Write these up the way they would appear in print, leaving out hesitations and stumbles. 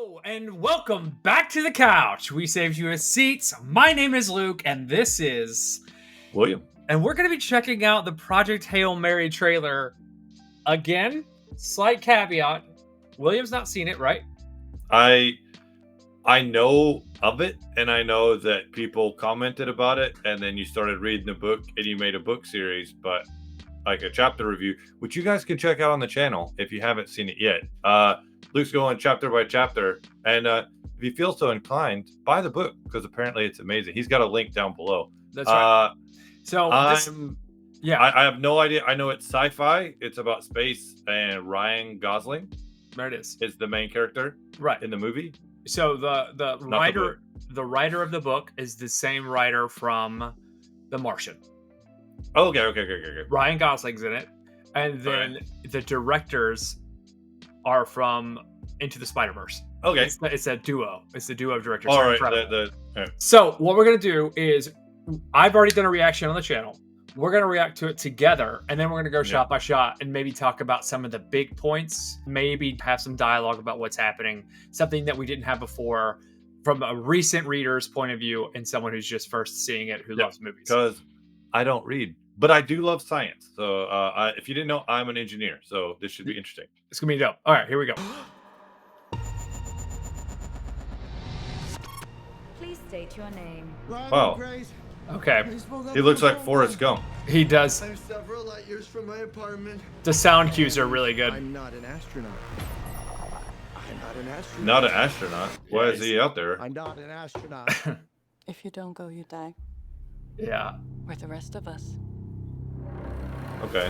Hello and welcome back to the couch. We saved you a seat. My name is Luke and this is William. And we're going to be checking out the Project Hail Mary trailer again. Slight caveat. William's not seen it, right? I know of it, and I know that people commented about it, and then you started reading the book and you made a book series, but like a chapter review, which you guys can check out on the channel if you haven't seen it yet. Luke's going chapter by chapter, and if you feel so inclined, buy the book because apparently it's amazing. He's got a link down below. That's right. I have no idea. I know it's sci-fi. It's about space, and Ryan Gosling. There it is. Is the main character right in the movie. So the writer of the book is the same writer from The Martian. Okay. Ryan Gosling's in it, and then the directors are from Into the Spider-Verse. Okay, it's a duo. It's the duo of directors. All right. So what we're gonna do is, I've already done a reaction on the channel. We're gonna react to it together, and then we're gonna go shot by shot and maybe talk about some of the big points. Maybe have some dialogue about what's happening, something that we didn't have before, from a recent reader's point of view and someone who's just first seeing it who loves movies. Because I don't read, but I do love science. So if you didn't know, I'm an engineer. So this should be interesting. It's gonna be dope. All right, here we go. Please state your name. Wow. Okay. He looks like Forrest Gump. He does. I'm several light years from my apartment. The sound cues are really good. I'm not an astronaut. I'm not an astronaut. Not an astronaut. Why is he out there? I'm not an astronaut. If you don't go, you die. Yeah. With the rest of us. Okay.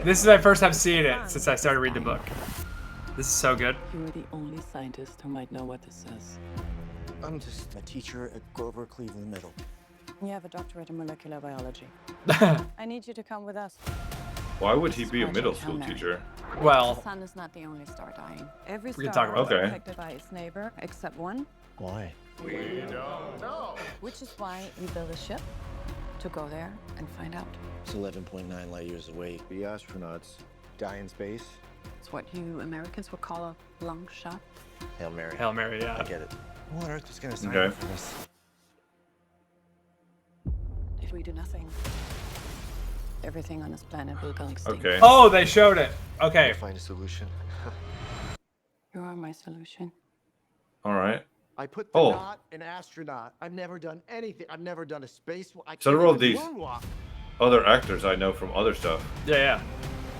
This is my first time seeing it since I started reading the book. This is so good. You are the only scientist who might know what this says. I'm just a teacher at Grover Cleveland Middle. You have a doctorate in molecular biology. I need you to come with us. Why would he be a middle school teacher? Well, The sun is not the only star dying. Every We can star talk about is that. affected by its neighbor, except one. Why? we don't know. Which is why we build a ship to go there and find out. It's 11.9 light years away. The astronauts die in space. It's what you Americans would call a long shot. Hail Mary. Hail Mary, I yeah. get it. Who on earth is going to sign Okay. up for this? If we do nothing, everything on this planet will go extinct. Okay. Oh, they showed it. Okay. We'll find a solution. You are my solution. All right. I put Oh. not an astronaut. I've never done anything. I've never done a space. Several of these other actors I know from other stuff. Yeah.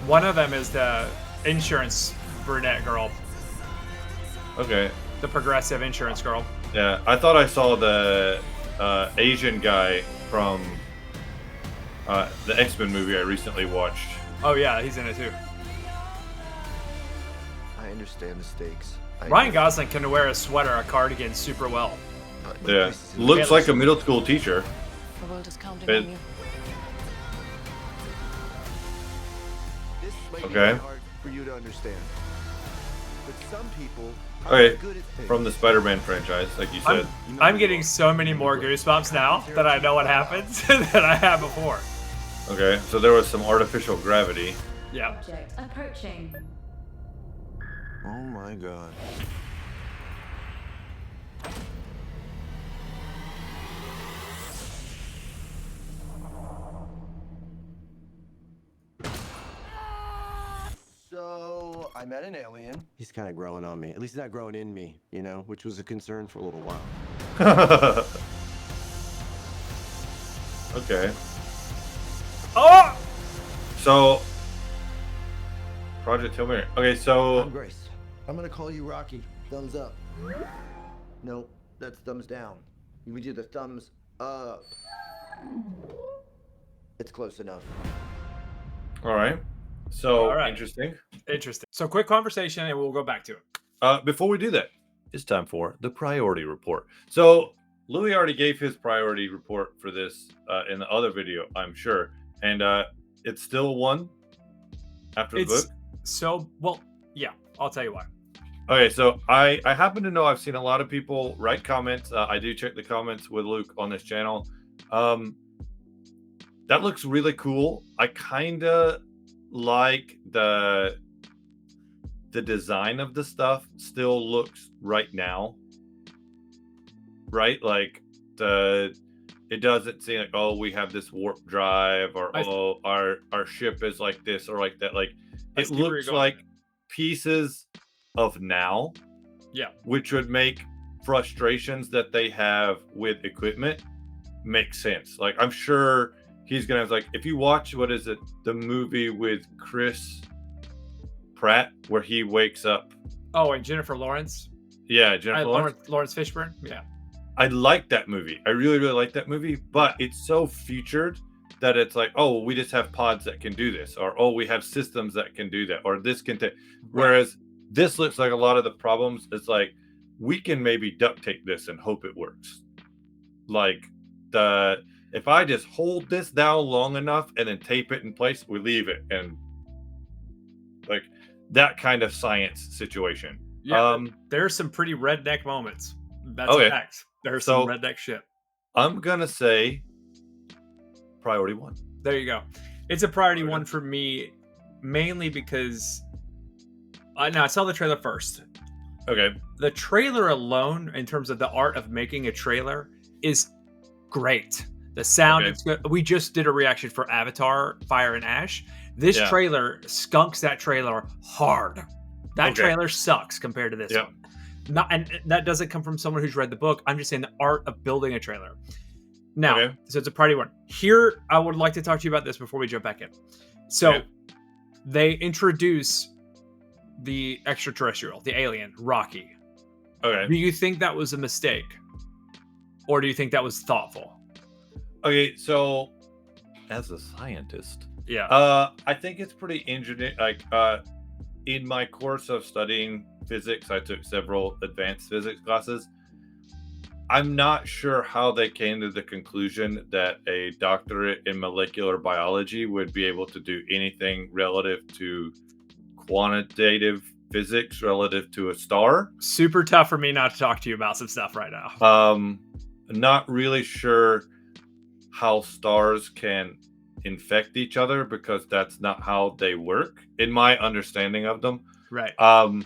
One of them is the insurance brunette girl. Okay. The progressive insurance girl. Yeah, I thought I saw the Asian guy from the X-Men movie I recently watched. Oh yeah, he's in it too. I understand the stakes. Ryan Gosling can wear a sweater, a cardigan super well. Yeah, looks like a middle school teacher. The world is counting It- on you. This might be Okay. hard for you to understand. But some people Okay, are good at things. from the Spider-Man franchise, like you said. I'm getting so many more goosebumps now that I know what happens than I have before. Okay, so there was some artificial gravity. Yeah. Object approaching. Oh my god. So, I met an alien. He's kind of growing on me. At least he's not growing in me, you know, which was a concern for a little while. Okay, Oh! so Project Hail Mary. Okay, I'm so Grace. I'm gonna call you Rocky. Thumbs up. No, that's thumbs down. We do the thumbs up. It's close enough. all right, so All right. interesting. Interesting. So quick conversation and we'll go back to it. Before we do that, it's time for the priority report. So Louis already gave his priority report for this in the other video, I'm sure, and it's still one after the book. So, well, yeah, I'll tell you why. Okay, so I happen to know I've seen a lot of people write comments. I do check the comments with Luke on this channel. That looks really cool. I kind of like the the design of the stuff still looks right now, right? Like it doesn't seem like, oh, we have this warp drive, or oh, our ship is like this or like that. Like it looks like pieces of now, which would make frustrations that they have with equipment make sense. Like I'm sure he's gonna have, like, if you watch, what is it, the movie with Chris Pratt where he wakes up, and Jennifer Lawrence. Jennifer Lawrence Fishburne. I like that movie. I really, really like that movie, but it's so featured that it's like, oh, we just have pods that can do this, or oh, we have systems that can do that, or this can take. Whereas this looks like a lot of the problems, it's like, we can maybe duct tape this and hope it works. Like if I just hold this down long enough and then tape it in place, we leave it, and like that kind of science situation. There's some pretty redneck moments. That's a fact. There's some redneck shit. I'm gonna say priority 1. There you go. It's a priority 1 for me, mainly because I saw the trailer first. Okay. The trailer alone, in terms of the art of making a trailer, is great. The sound is good. We just did a reaction for Avatar: Fire and Ash. This trailer skunks that trailer hard. That trailer sucks compared to this one. And that doesn't come from someone who's read the book. I'm just saying the art of building a trailer. Now, so it's a priority 1. Here, I would like to talk to you about this before we jump back in. So, they introduce the extraterrestrial, the alien, Rocky. Okay. Do you think that was a mistake? Or do you think that was thoughtful? Okay, so as a scientist, I think it's pretty engineering. Like, in my course of studying physics, I took several advanced physics classes. I'm not sure how they came to the conclusion that a doctorate in molecular biology would be able to do anything relative to quantitative physics relative to a star. Super tough for me not to talk to you about some stuff right now. Not really sure how stars can infect each other, because that's not how they work in my understanding of them. Right. I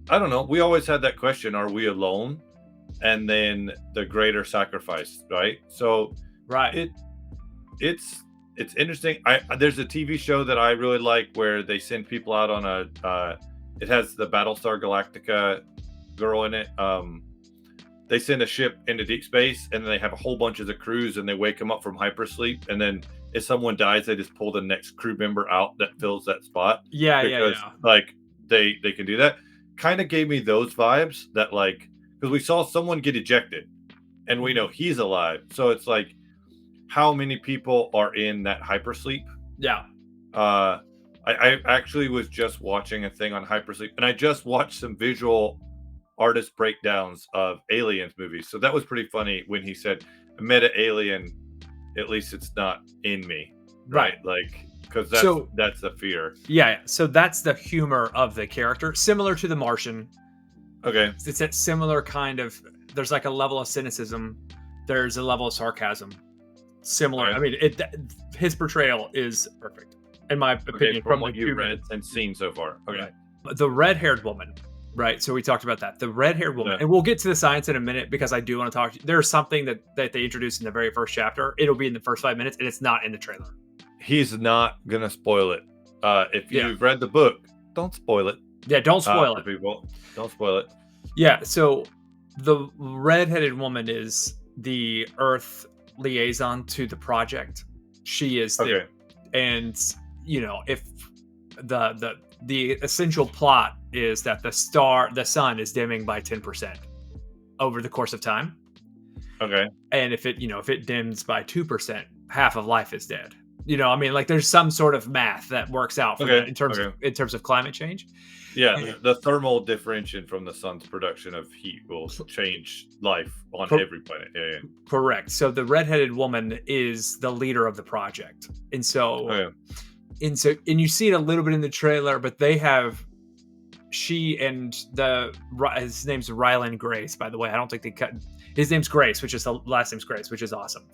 don't know. We always had that question, are we alone? And then the greater sacrifice, right? So it's interesting. There's a TV show that I really like where they send people out on it has the Battlestar Galactica girl in it. They send a ship into deep space, and then they have a whole bunch of the crews, and they wake them up from hypersleep, and then if someone dies, they just pull the next crew member out that fills that spot. Like they can do that. Kind of gave me those vibes, that like, because we saw someone get ejected and we know he's alive, so it's like, how many people are in that hypersleep? I actually was just watching a thing on hypersleep, and I just watched some visual artist breakdowns of Aliens movies, so that was pretty funny when he said, I met an alien, at least it's not in me, right? Like, because that's the fear. So that's the humor of the character, similar to The Martian. It's that similar kind of, there's like a level of cynicism, there's a level of sarcasm, similar. I mean, his portrayal is perfect, in my opinion, from what you've read and seen so far. The red-haired woman, right? So we talked about that, the red-haired woman, and we'll get to the science in a minute, because I do want to talk to you. There's something that they introduced in the very first chapter. It'll be in the first 5 minutes, and it's not in the trailer. He's not gonna spoil it. If you've read the book, don't spoil it. Don't spoil it, people. Don't spoil it. So the red-headed woman is the Earth liaison to the project. She is and if the essential plot is that the sun is dimming by 10% over the course of time. And if it dims by 2%, half of life is dead. Like, there's some sort of math that works out for that in terms of climate change. The thermal differentiation from the sun's production of heat will change life on every planet. Correct. So the redheaded woman is the leader of the project, and so and you see it a little bit in the trailer, but she and his name's Ryland Grace, by the way. I don't think they cut his name's Grace, which is the last name's Grace, which is awesome,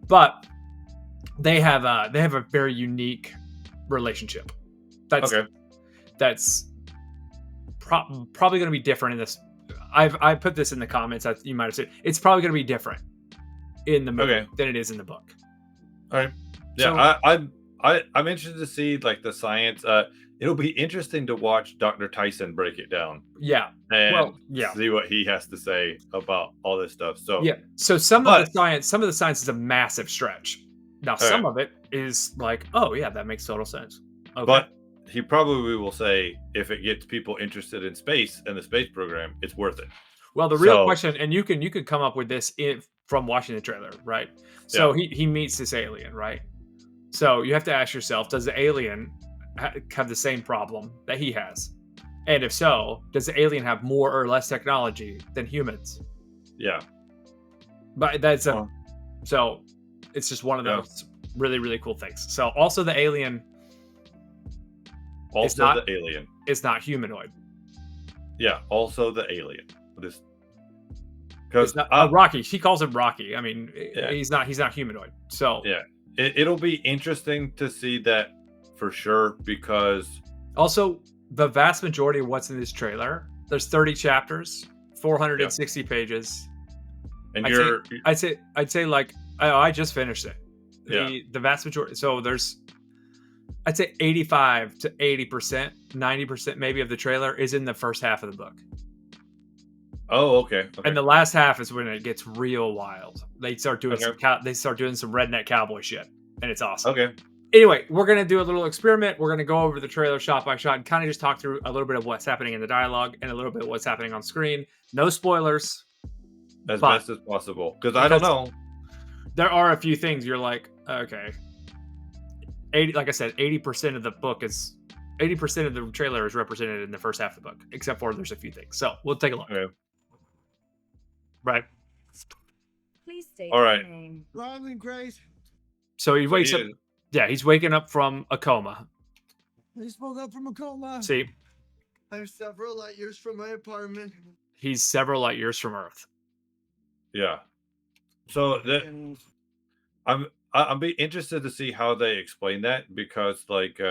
but they have a very unique relationship. That's probably going to be different in this. I put this in the comments. You might have said it's probably going to be different in the movie than it is in the book. All right. Yeah, I'm interested to see like the science. It'll be interesting to watch Dr. Tyson break it down. Yeah. And see what he has to say about all this stuff. So So some of the science is a massive stretch. Now some of it is like, oh yeah, that makes total sense. Okay. But he probably will say if it gets people interested in space and the space program, it's worth it. Well, the real question, and you can come up with this from watching the trailer, right? So he meets this alien, right? So you have to ask yourself, does the alien have the same problem that he has? And if so, does the alien have more or less technology than humans? Yeah. But so it's just one of those really, really cool things. So also the alien is not humanoid. Yeah, also the alien. Because Rocky, he calls him Rocky. I mean, he's not humanoid. So yeah, it'll be interesting to see that for sure. Because also the vast majority of what's in this trailer, there's 30 chapters, 460 pages. And I'd say like I just finished it. The vast majority. So there's, I'd say 85 to 80%, 90% maybe of the trailer is in the first half of the book. Oh, okay. And the last half is when it gets real wild. They start doing some redneck cowboy shit, and it's awesome. Okay. Anyway, we're gonna do a little experiment. We're gonna go over the trailer shot by shot and kind of just talk through a little bit of what's happening in the dialogue and a little bit of what's happening on screen. No spoilers. As best as possible, because I don't know. There are a few things you're like, okay. 80, like I said, 80% of the book is 80% of the trailer is represented in the first half of the book, except for there's a few things. So we'll take a look. Okay. Right. Please state All right. your name. Ronald Grace. So he wakes up. Yeah, he's waking up from a coma. I just woke up from a coma. See, I'm several light years from my apartment. he's several light years from Earth. Yeah. So I'm be interested to see how they explain that, because like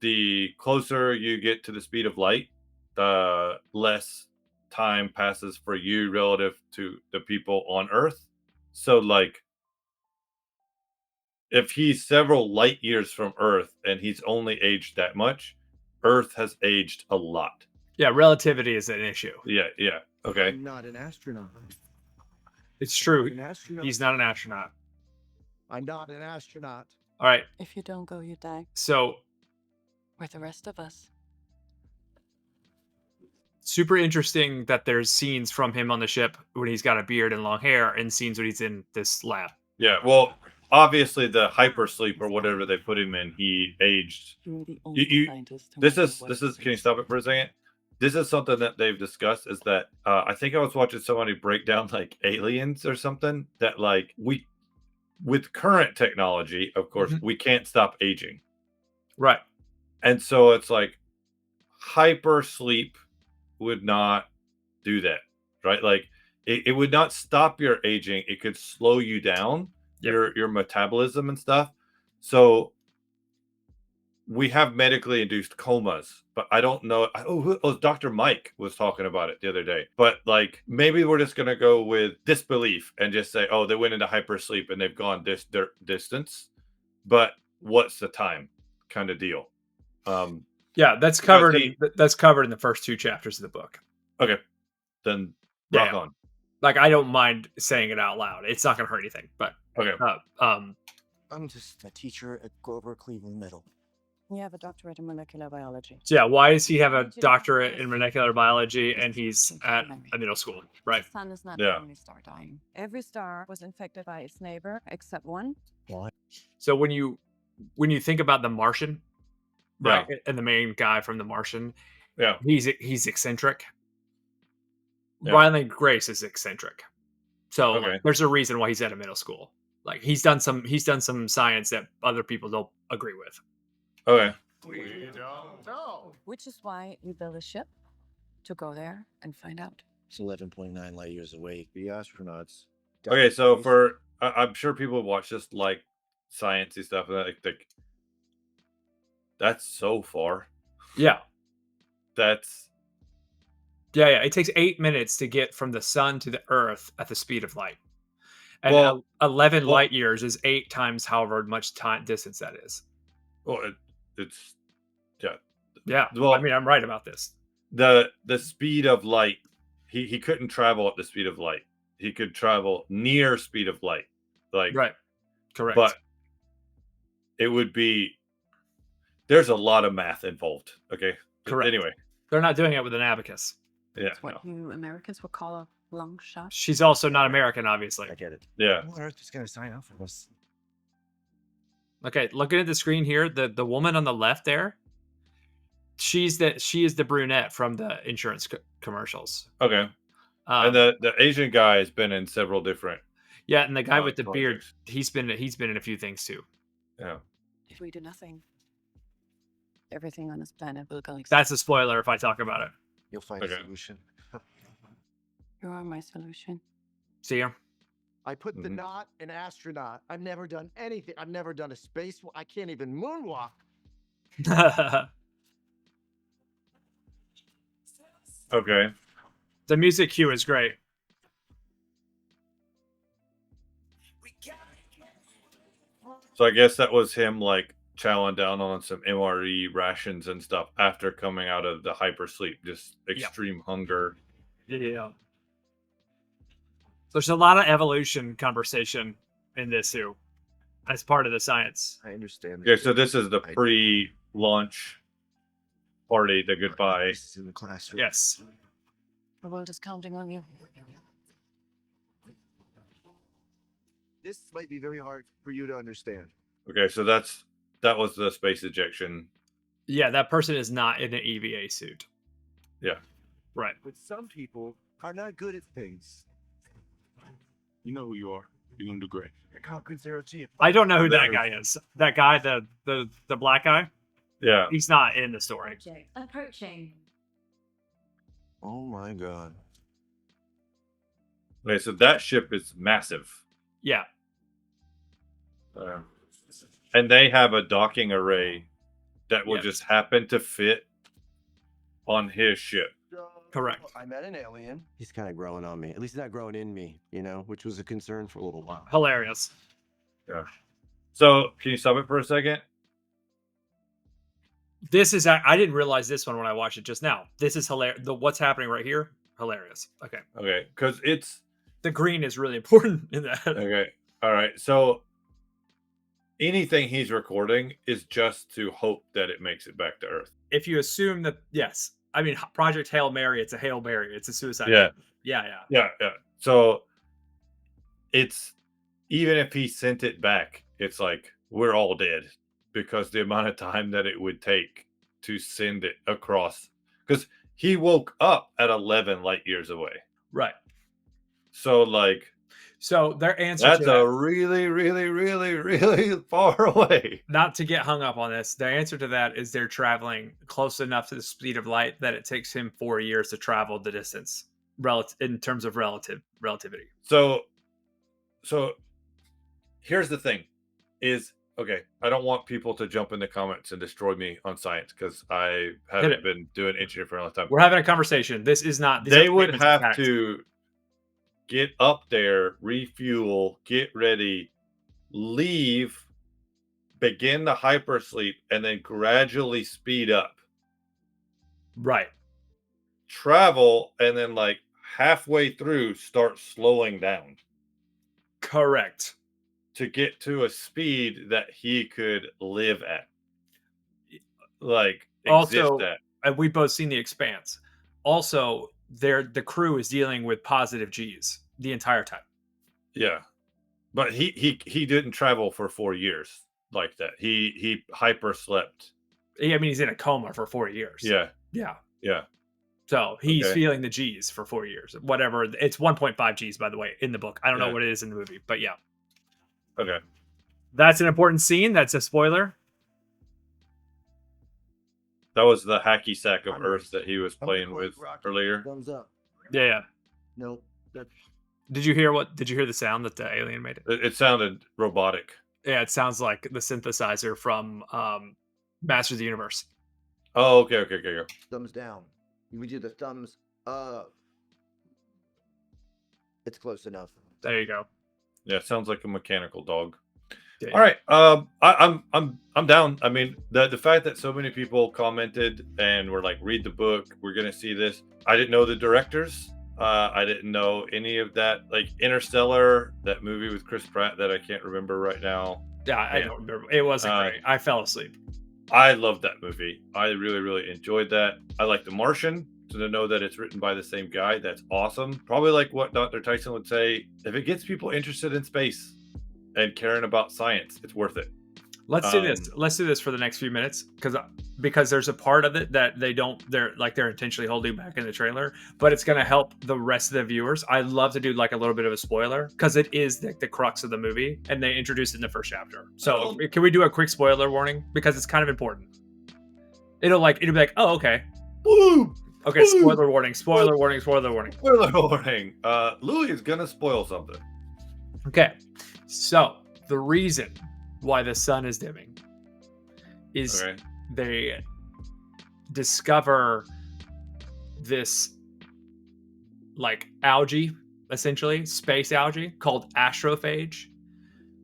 the closer you get to the speed of light, the less time passes for you relative to the people on Earth. So like if he's several light years from Earth and he's only aged that much, Earth has aged a lot. Yeah, relativity is an issue. Yeah. Okay. I'm not an astronaut. It's true. An astronaut. He's not an astronaut. I'm not an astronaut. All right. If you don't go, you die. So With the rest of us. super interesting that there's scenes from him on the ship when he's got a beard and long hair, and scenes when he's in this lab. Yeah. Well, obviously the hypersleep or whatever they put him in, he aged. You're the only scientist who This knows is. what Can you stop it for a second? This is something that they've discussed. Is that I think I was watching somebody break down like aliens or something, that like with current technology, of course, we can't stop aging. Right. And so it's like hyper sleep would not do that, right? Like it would not stop your aging. It could slow you down, your metabolism and stuff. So we have medically induced comas, but I don't know. Dr. Mike was talking about it the other day. But like maybe we're just gonna go with disbelief and just say, oh, they went into hypersleep and they've gone this distance. But what's the time, kind of deal? Yeah, that's covered. That's covered in the first 2 chapters of the book. Okay, then rock on. Like I don't mind saying it out loud. It's not gonna hurt anything. But okay. I'm just a teacher at Grover Cleveland Middle. You have a doctorate in molecular biology. So yeah, why does he have a doctorate in molecular biology and he's at a middle school? Right. The sun is not the only star dying. Every star was infected by its neighbor except one. What? So when you think about the Martian, right, and the main guy from the Martian, he's eccentric. Riley Grace is eccentric. So like, there's a reason why he's at a middle school. Like he's done some science that other people don't agree with. Okay. We don't know. Which is why you build a ship to go there and find out. It's 11.9 light years away. The astronauts. Okay, so I'm sure people watch this like sciencey stuff, like That's so far. Yeah. That's Yeah. It takes 8 minutes to get from the sun to the Earth at the speed of light. And well, 11 well, light years is 8 times however much time distance that is. well it's yeah. Yeah. I Well, mean, I'm right about this. the speed of light, he couldn't travel at the speed of light. He could travel near speed of light, like Right. Correct. but it would be there's a lot of math involved. Okay. Correct. Anyway, They're not doing it with an abacus. yeah, It's what you Americans would call a long shot. She's also not American, obviously. I get it. yeah. Who on earth is going to sign up for this? Okay, looking at the screen here, the woman on the left there, she is the brunette from the insurance commercials. Okay. Um, And the Asian guy has been in several different. yeah, and the guy with the beard, projects. he's been in a few things too. Yeah. If we do nothing, everything on this planet will go. That's a spoiler if I talk about it. You'll find Okay. a solution. You are my solution. See you. I put the Mhm. not an astronaut. I've never done anything. I've never done a space. I can't even moonwalk. Okay. The music cue is great. So I guess that was him like chowing down on some MRE rations and stuff after coming out of the hypersleep, just extreme hunger. Yeah. There's a lot of evolution conversation in this too, as part of the science. I understand. Yeah, so this is the pre-launch party, the goodbye. This is in the classroom. Yes. The world is counting on you. This might be very hard for you to understand. Okay, so that was the space ejection. Yeah, that person is not in an EVA suit. Yeah. Right. But some people are not good at things. You know who you are. You're gonna do great. I conquered zero G. I don't know who that There. guy is. That guy, the black guy, Yeah. he's not in the story. Object approaching. Oh my god. Okay, so that ship is massive. Yeah. And they have a docking array that will Yes. just happen to fit on his ship. Correct. I met an alien. He's kind of growing on me. At least he's not growing in me, which was a concern for a little while. Hilarious. Yeah. So can you stop it for a second? This is, I didn't realize this one when I watched it just now. This is hilarious. What's happening right here? Hilarious. Okay. Okay, because it's The green is really important in that. okay. All right. So anything he's recording is just to hope that it makes it back to Earth. If you assume that, yes. I mean, Project Hail Mary, it's a Hail Mary. It's a suicide. Yeah. Yeah. Yeah. So it's even if he sent it back, it's like we're all dead because the amount of time that it would take to send it across. Because he woke up at 11 light years away. Right. So like So their answer that's to that, a really, really, really, really far away. not to get hung up on this, their answer to that is they're traveling close enough to the speed of light that it takes him 4 years to travel the distance in terms of relativity. So here's the thing is okay, I don't want people to jump in the comments and destroy me on science because I haven't it. been doing engineering for a long time. We're having a conversation. This is not. these They are would statements of have fact. to get up there, refuel, get ready, leave, begin the hypersleep, and then gradually speed up. Right. Travel, and then like halfway through, start slowing down Correct. to get to a speed that he could live at. Like, Also, exist at. And we've both seen The Expanse. Also, the crew is dealing with positive G's the entire time. Yeah. But he didn't travel for 4 years like that. He hyper slept. I mean, he's in a coma for 4 years. Yeah. Yeah. Yeah. So he's Okay. feeling the G's for 4 years. Whatever. It's 1.5 G's, by the way, in the book. I don't know Yeah. what it is in the movie, but yeah. Okay. That's an important scene. That's a spoiler. That was the hacky sack of I'm Earth that he was I'm playing recording, with Rocky. earlier. Thumbs up. Yeah. Nope. That's Did you hear the sound that the alien made? It sounded robotic. Yeah, it sounds like the synthesizer from Masters of the Universe. Oh, okay. Thumbs down. You would do the thumbs up. It's close enough. There you go. Yeah, sounds like a mechanical dog. Yeah. All right, I'm down. I mean, the fact that so many people commented and were like, "Read the book. We're gonna see this." I didn't know the directors. I didn't know any of that. Like Interstellar, that movie with Chris Pratt that I can't remember right now. Yeah, I don't remember. It wasn't great. I fell asleep. I love that movie. I really enjoyed that. I like The Martian. So to know that it's written by the same guy, that's awesome. Probably like what Dr. Tyson would say, if it gets people interested in space and caring about science, it's worth it. Let's do this. Let's do this for the next few minutes because there's a part of it that they're intentionally holding back in the trailer, but it's going to help the rest of the viewers. I'd love to do like a little bit of a spoiler because it is the crux of the movie and they introduced it in the first chapter. So can we do a quick spoiler warning because it's kind of important? It'll be like, oh, okay. Woo! Okay, spoiler warning, spoiler warning, spoiler warning. Spoiler warning. Louis is gonna spoil something. Okay, so the reason why the sun is dimming is they discover this like algae, essentially space algae called astrophage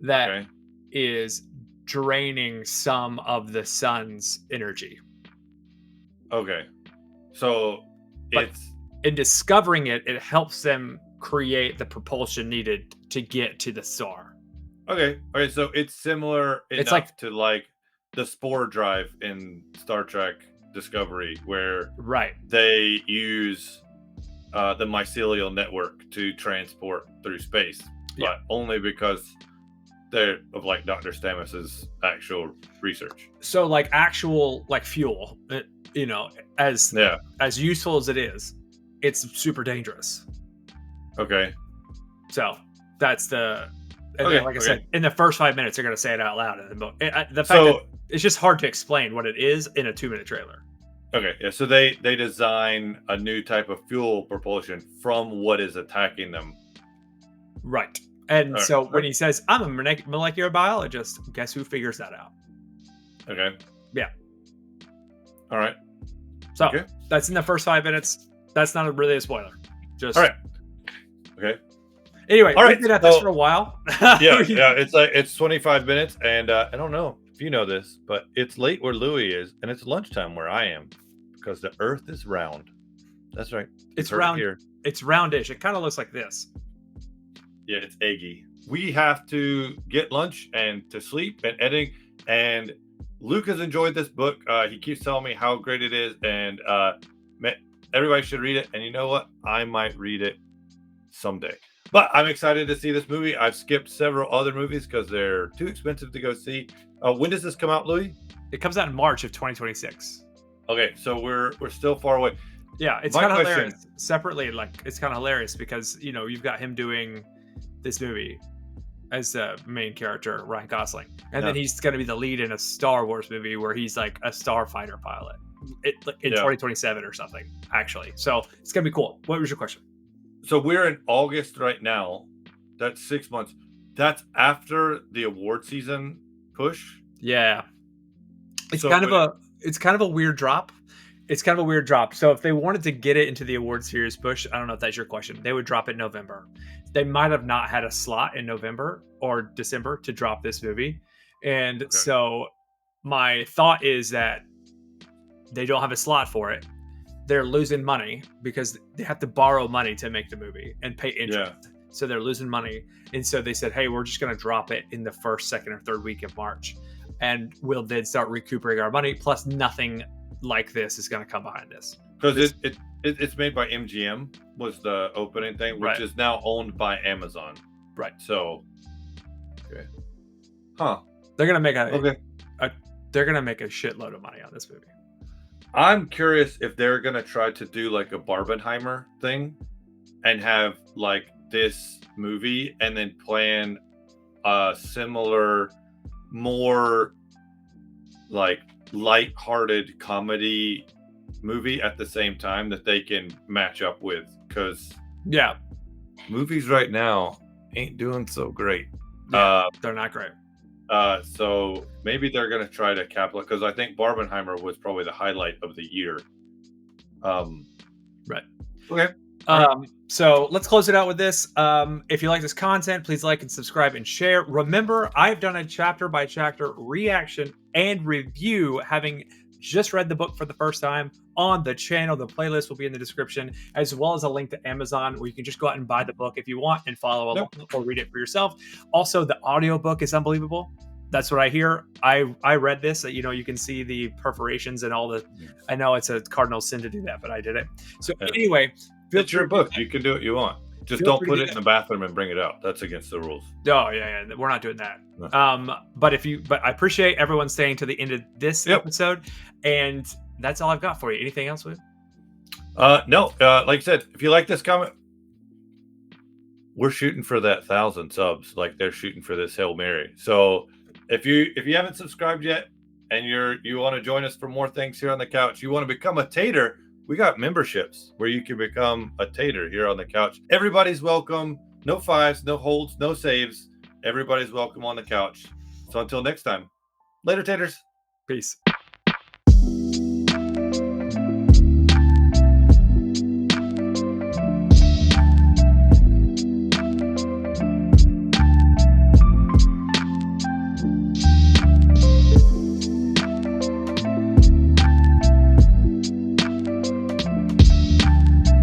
that is draining some of the sun's energy. Okay. So in discovering it, it helps them create the propulsion needed to get to the star. Okay. So it's similar enough to like the spore drive in Star Trek Discovery, where they use the mycelial network to transport through space, but only because they're of like Dr. Stamos's actual research. So like actual like fuel, as useful as it is, it's super dangerous. Okay. So that's then, like I said, in the first 5 minutes, they're going to say it out loud. The fact that it's just hard to explain what it is in a 2-minute trailer. Okay. Yeah. So they design a new type of fuel propulsion from what is attacking them. Right. And when he says, I'm a molecular biologist, guess who figures that out? Okay. Yeah. All right. So that's in the first 5 minutes. That's not really a spoiler. Just all right. Okay. Anyway, we've been at this for a while. It's 25 minutes, and I don't know if you know this, but it's late where Louis is, and it's lunchtime where I am, because the Earth is round. That's right. It's round here. It's roundish. It kind of looks like this. Yeah, it's eggy. We have to get lunch and to sleep and editing. And Luke has enjoyed this book. He keeps telling me how great it is, and everybody should read it. And you know what? I might read it someday. But I'm excited to see this movie. I've skipped several other movies because they're too expensive to go see. When does this come out, Louis? It comes out in March of 2026. Okay, so we're still far away. Yeah, it's kind of hilarious. Separately, like it's kind of hilarious because you've got him doing this movie as the main character, Ryan Gosling, and then he's going to be the lead in a Star Wars movie where he's like a starfighter pilot in 2027 or something. Actually, so it's going to be cool. What was your question? So we're in August right now. That's 6 months. That's after the award season push. Yeah, it's kind of a weird drop. It's kind of a weird drop. So if they wanted to get it into the award series push, I don't know if that's your question, they would drop it in November. They might have not had a slot in November or December to drop this movie. And so my thought is that they don't have a slot for it. They're losing money because they have to borrow money to make the movie and pay interest. Yeah. So they're losing money. And so they said, hey, we're just going to drop it in the first, second, or third week of March. And we'll then start recuperating our money. Plus nothing like this is going to come behind this. Because it's made by MGM was the opening thing, which is now owned by Amazon. Right. So, they're gonna make they're gonna make a shitload of money on this movie. I'm curious if they're gonna try to do like a Barbenheimer thing and have like this movie and then plan a similar, more like light-hearted comedy movie at the same time that they can match up with, because movies right now ain't doing so great. They're not great. So maybe they're going to try to capitalize, because I think Barbenheimer was probably the highlight of the year. Right. Okay. So let's close it out with this. If you like this content, please like and subscribe and share. Remember, I've done a chapter by chapter reaction and review, having just read the book for the first time on the channel. The playlist will be in the description, as well as a link to Amazon where you can just go out and buy the book if you want and follow along or read it for yourself. Also, the audiobook is unbelievable. That's what I hear. I read this. You know, you can see the perforations and all the. I know it's a cardinal sin to do that, but I did it. So anyway, it's your book. You can do what you want. Just don't put it in the bathroom and bring it out. That's against the rules. Oh yeah, we're not doing that. No. But I appreciate everyone staying to the end of this episode, and that's all I've got for you. Anything else, Will? No. Like I said, if you like this comment, we're shooting for that 1,000 subs. Like they're shooting for this Hail Mary. So if you haven't subscribed yet, and you want to join us for more things here on the couch, you want to become a tater. We got memberships where you can become a tater here on the couch. Everybody's welcome. No fives, no holds, no saves. Everybody's welcome on the couch. So until next time, later, taters. Peace.